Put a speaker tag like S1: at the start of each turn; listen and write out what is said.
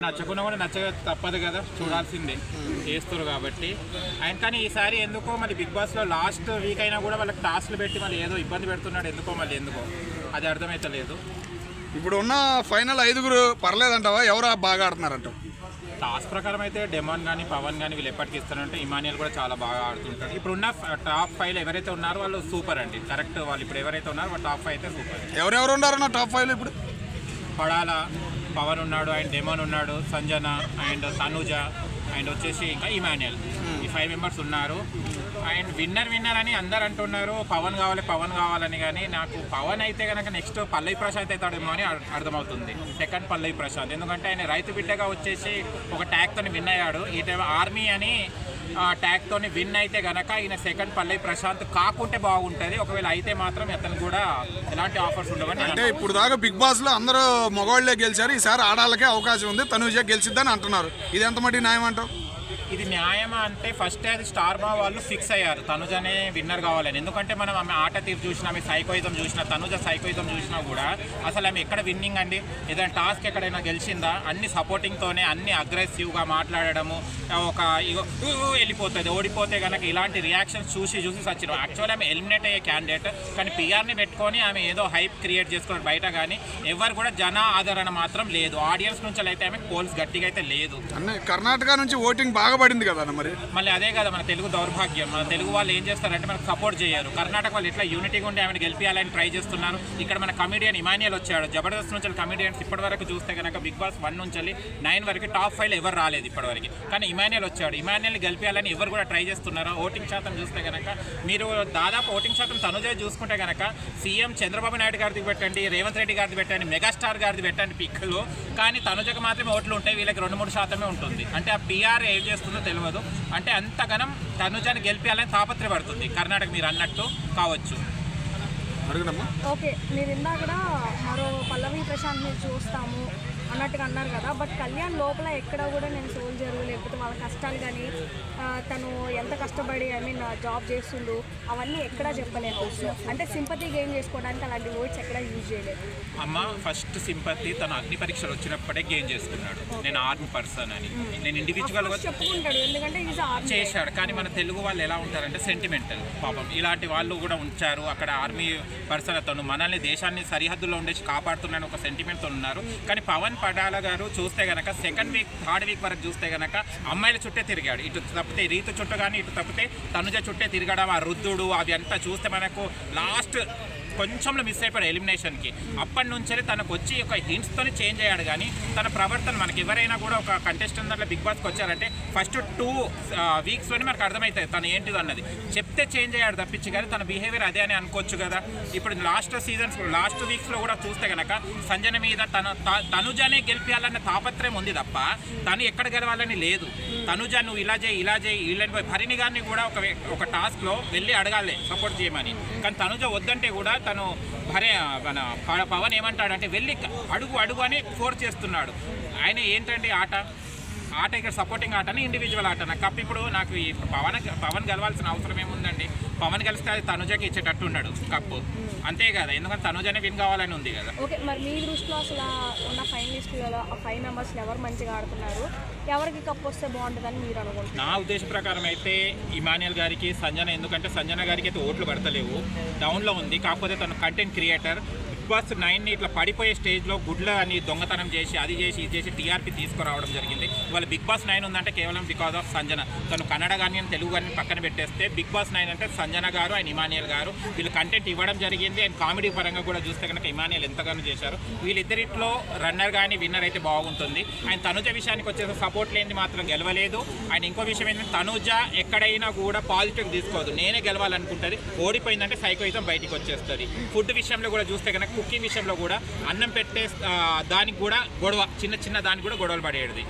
S1: నచ్చకుండా కూడా నచ్చక తప్పదు కదా, చూడాల్సిందే, చేస్తారు కాబట్టి. అండ్ కానీ ఈసారి ఎందుకో మళ్ళీ బిగ్ బాస్లో లాస్ట్ వీక్ అయినా కూడా వాళ్ళకి టాస్క్లు పెట్టి మళ్ళీ ఏదో ఇబ్బంది పెడుతున్నాడు ఎందుకో అది అర్థమైతలేదు.
S2: ఇప్పుడు ఉన్న ఫైనల్ 5 పర్లేదంటావా? ఎవరు బాగా ఆడుతున్నారంట?
S1: టాస్క్ ప్రకారం అయితే డెమాన్ కానీ పవన్ కానీ వీళ్ళు ఎప్పటికి ఇస్తారంటే ఇమానియల్ కూడా చాలా బాగా ఆడుతుంటాడు. ఇప్పుడున్న టాప్ 5 ఎవరైతే ఉన్నారో వాళ్ళు సూపర్ అండి, కరెక్ట్. వాళ్ళు ఇప్పుడు ఎవరైతే ఉన్నారో వాళ్ళు టాప్ 5 అయితే సూపర్.
S2: ఎవరెవరు ఉన్నారన్న టాప్ 5 ఇప్పుడు?
S1: పడాల, పవన్ ఉన్నాడు, అండ్ డెమాన్ ఉన్నాడు, సంజన అండ్ తనుజ అండ్ వచ్చేసి ఇంకా ఇమాన్యుయల్. ఈ 5 మెంబర్స్ ఉన్నారు. అండ్ విన్నర్ అని అందరు అంటున్నారు పవన్ కావాలని. కానీ నాకు పవన్ అయితే కనుక నెక్స్ట్ పల్లవి ప్రశాంత్ అవుతాడేమో అని అర్థమవుతుంది. సెకండ్ పల్లవి ప్రశాంత్, ఎందుకంటే ఆయన రైతు బిడ్డగా వచ్చేసి ఒక ట్యాగ్తో విన్ అయ్యాడు. ఈ టైం ఆర్మీ అని ట్యాగ్తో విన్ అయితే కనుక ఈయన సెకండ్ పల్లవి ప్రశాంత్ కాకుంటే బాగుంటుంది. ఒకవేళ అయితే మాత్రం అతను కూడా ఎలాంటి ఆఫర్స్ ఉండవని.
S2: అంటే ఇప్పుడు దాకా బిగ్ బాస్ లో అందరూ మగవాళ్లే గెలిచారు, ఈసారి ఆడాలకే అవకాశం ఉంది, తనుజ గెలిచిద్దని అంటున్నారు. ఇది ఎంత మట్టి న్యాయం అంటావు?
S1: ఇది న్యాయమా అంటే ఫస్ట్ అది స్టార్ మా వాళ్ళు ఫిక్స్ అయ్యారు తనుజనే విన్నర్ కావాలని. ఎందుకంటే మనం ఆమె ఆట తీరు చూసినా, ఆమె సైకోయిజం చూసినా, తనుజ సైకోయిజం చూసినా కూడా అసలు ఆమె ఎక్కడ విన్నింగ్ అండి? ఏదైనా టాస్క్ ఎక్కడైనా గెలిచిందా? అన్ని సపోర్టింగ్తోనే, అన్ని అగ్రెసివ్గా మాట్లాడడము, ఒక వెళ్ళిపోతుంది. ఓడిపోతే కనుక ఇలాంటి రియాక్షన్స్ చూసి సచ్చినాం. యాక్చువల్లీ ఆమె ఎలిమినేట్ అయ్యే క్యాండిడేట్, కానీ పిఆర్ని పెట్టుకొని ఆమె ఏదో హైప్ క్రియేట్ చేసుకున్నాడు బయట. కానీ ఎవరు కూడా జన ఆదరణ మాత్రం లేదు. ఆడియన్స్ నుంచి అయితే ఆమె పోల్స్ గట్టిగా అయితే లేదు.
S2: కర్ణాటక నుంచి ఓటింగ్ బాగా పడింది కదా మరి.
S1: మళ్ళీ అదే కదా మన తెలుగు దౌర్భాగ్యం. మన తెలుగు వాళ్ళు ఏం చేస్తారంటే మనకు సపోర్ట్ చేయరు. కర్ణాటక వాళ్ళు ఎట్లా యూనిటీగా ఉండి ఆమెను గెలిపించాలని ట్రై చేస్తున్నారు. ఇక్కడ మన కమెడియన్ ఇమానియల్ వచ్చాడు. జబర్దస్త్ నుంచి కమెడియన్స్ ఇప్పటి వరకు చూస్తే కనుక బిగ్ బాస్ 1 నుంచి 9 వరకు టాప్ 5 ఎవరు రాలేదు ఇప్పటివరకు. కానీ ఇమానియల్ వచ్చాడు. ఇమానియల్ని గెలిపించాలని ఎవరు కూడా ట్రై చేస్తున్నారు. ఓటింగ్ శాతం చూస్తే కనుక మీరు దాదాపు ఓటింగ్ శాతం తనుజ చూసుకుంటే కనుక సీఎం చంద్రబాబు నాయుడు గారిది పెట్టండి, రేవంత్ రెడ్డి గారిది పెట్టండి, మెగాస్టార్ గారిది పెట్టండి పిక్లు. కానీ తనుజకు మాత్రమే ఓట్లు ఉంటాయి, వీళ్ళకి 2-3 శాతమే ఉంటుంది. అంటే ఆ పిఆర్ ఏం చేస్తుందో తెలియదు. అంటే అంతగానం తనుజాని గెలిపించాలని తాపత్రయపడుతుంది కర్ణాటక. మీరు అన్నట్టు కావచ్చు.
S3: ఓకే, మీరు ఇందాక మరో పల్లవి ప్రశాంత్ మీరు చూస్తాము అన్నట్టుగా అన్నారు కదా. బట్ కళ్యాణ్ లోపల ఎక్కడ కూడా నేను సోల్జర్, లేకపోతే వాళ్ళ కష్టాలు కానీ తను ఎంత కష్టపడి జాబ్ చేస్తుండు అవన్నీ ఎక్కడా చెప్పలేదు. అంటే సింపతి గెయిన్ చేసుకోవడానికి అలాంటి వర్డ్స్ ఎక్కడా యూజ్ చేయలేదు.
S1: అమ్మ ఫస్ట్ సింపతి తను అగ్ని పరీక్షలు వచ్చినప్పుడే గెయిన్ చేసుకున్నాడు. నేను ఆర్మీ పర్సన్ అని, నేను ఇండివిజువల్గా
S3: చెప్పుకుంటాడు, ఎందుకంటే
S1: చేశాడు. కానీ మన తెలుగు వాళ్ళు ఎలా ఉంటారంటే సెంటిమెంటల్. పాపం ఇలాంటి వాళ్ళు కూడా ఉంచారు అక్కడ. ఆర్మీ పర్సన్ అతను మనల్ని, దేశాన్ని సరిహద్దుల్లో ఉండేసి కాపాడుతున్నాను ఒక సెంటిమెంట్తో ఉన్నారు. కానీ పవన్ పడాల గారు చూస్తే కనుక సెకండ్ వీక్, థర్డ్ వీక్ వరకు చూస్తే కనుక అమ్మాయిల చుట్టే తిరిగాడు. ఇటు తప్పితే రీతు చుట్టూ కానీ, ఇటు తప్పితే తనుజ చుట్టే తిరగడం, ఆ రుద్దుడు అవి అంతా చూస్తే మనకు లాస్ట్ కొంచెంలో మిస్ అయిపోయాడు ఎలిమినేషన్కి. అప్పటి నుంచే తనకు వచ్చి ఒక హింట్స్తోనే చేంజ్ అయ్యాడు. కానీ తన ప్రవర్తన మనకి ఎవరైనా కూడా ఒక కంటెస్టెంట్ దాంట్లో బిగ్ బాస్కి వచ్చారంటే ఫస్ట్ 2 వీక్స్లోనే మనకు అర్థమవుతుంది తను ఏంటిది అన్నది. చెప్తే చేంజ్ అయ్యాడు తప్పించి, కానీ తన బిహేవియర్ అదే అని అనుకోవచ్చు కదా. ఇప్పుడు లాస్ట్ వీక్స్లో కూడా చూస్తే కనుక సంజన మీద తనుజానే గెలిపించాలన్న తాపత్రయం ఉంది తప్ప తను ఎక్కడ గెలవాలని లేదు. తనుజ నువ్వు ఇలా చేయి వీళ్ళని భరిణి గారిని కూడా ఒక టాస్క్లో వెళ్ళి అడగాలి సపోర్ట్ చేయమని. కానీ తనుజ వద్దంటే కూడా తను మన పవన్ ఏమంటాడంటే వెళ్ళి అడుగు అని ఫోర్స్ చేస్తున్నాడు. ఆయన ఏంటంటే ఆట ఇక్కడ సపోర్టింగ్ ఆటని, ఇండివిజువల్ ఆట. నాకు కప్ ఇప్పుడు నాకు ఈ పవన్ గెలవాల్సిన అవసరం ఏముందండి? పవన్ గెలిస్తే అది తనుజకి ఇచ్చేటట్టు ఉన్నాడు కప్పు, అంతే కదా. ఎందుకంటే తనుజనే విన్ కావాలని ఉంది కదా.
S3: ఓకే, మరి మీ దృష్టిలో అసలు ఉన్న ఫైనలిస్టులలో ఆ 5 మెంబర్స్ ఎవరు మంచిగా ఆడుతున్నారు, ఎవరికి కప్ వస్తే బాగుంటుందని మీరు అనుకుంటున్నారు?
S1: నా ఉద్దేశ ప్రకారం అయితే ఇమానియల్ గారికి, సంజన. ఎందుకంటే సంజన గారికి అయితే ఓట్లు పడతలేవు, డౌన్లో ఉంది. కాకపోతే తను కంటెంట్ క్రియేటర్. బిగ్ బాస్ 9ని ఇట్లా పడిపోయే స్టేజ్లో గుడ్ల అని దొంగతనం చేసి అది చేసి టీఆర్పీ తీసుకురావడం జరిగింది. ఇవాళ బిగ్ బాస్ 9 ఉందంటే కేవలం బికాజ్ ఆఫ్ సంజన. తను కన్నడ కానీ తెలుగు కానీ పక్కన పెట్టేస్తే బిగ్ బాస్ 9 అంటే సంజన గారు అండ్ ఇమానియల్ గారు. వీళ్ళు కంటెంట్ ఇవ్వడం జరిగింది. అండ్ కామెడీ పరంగా కూడా చూస్తే కనుక ఇమానియల్ ఎంతగానో చేశారు. వీళ్ళిద్దరిట్లో రన్నర్ కానీ విన్నర్ అయితే బాగుంటుంది. ఆయన తనుజ విషయానికి వచ్చేసి సపోర్ట్ లేనిది మాత్రం గెలవలేదు. అండ్ ఇంకో విషయం ఏంటంటే తనుజ ఎక్కడైనా కూడా పాజిటివ్ తీసుకోదు, నేనే గెలవాలనుకుంటుంది. ఓడిపోయిందంటే సైకోయిజం బయటికి వచ్చేస్తుంది. ఫుడ్ విషయంలో కూడా చూస్తే కనుక, కుకింగ్ విషయంలో కూడా అన్నం పెట్టే దానికి కూడా గొడవ, చిన్న దానికి కూడా గొడవలు పడేది.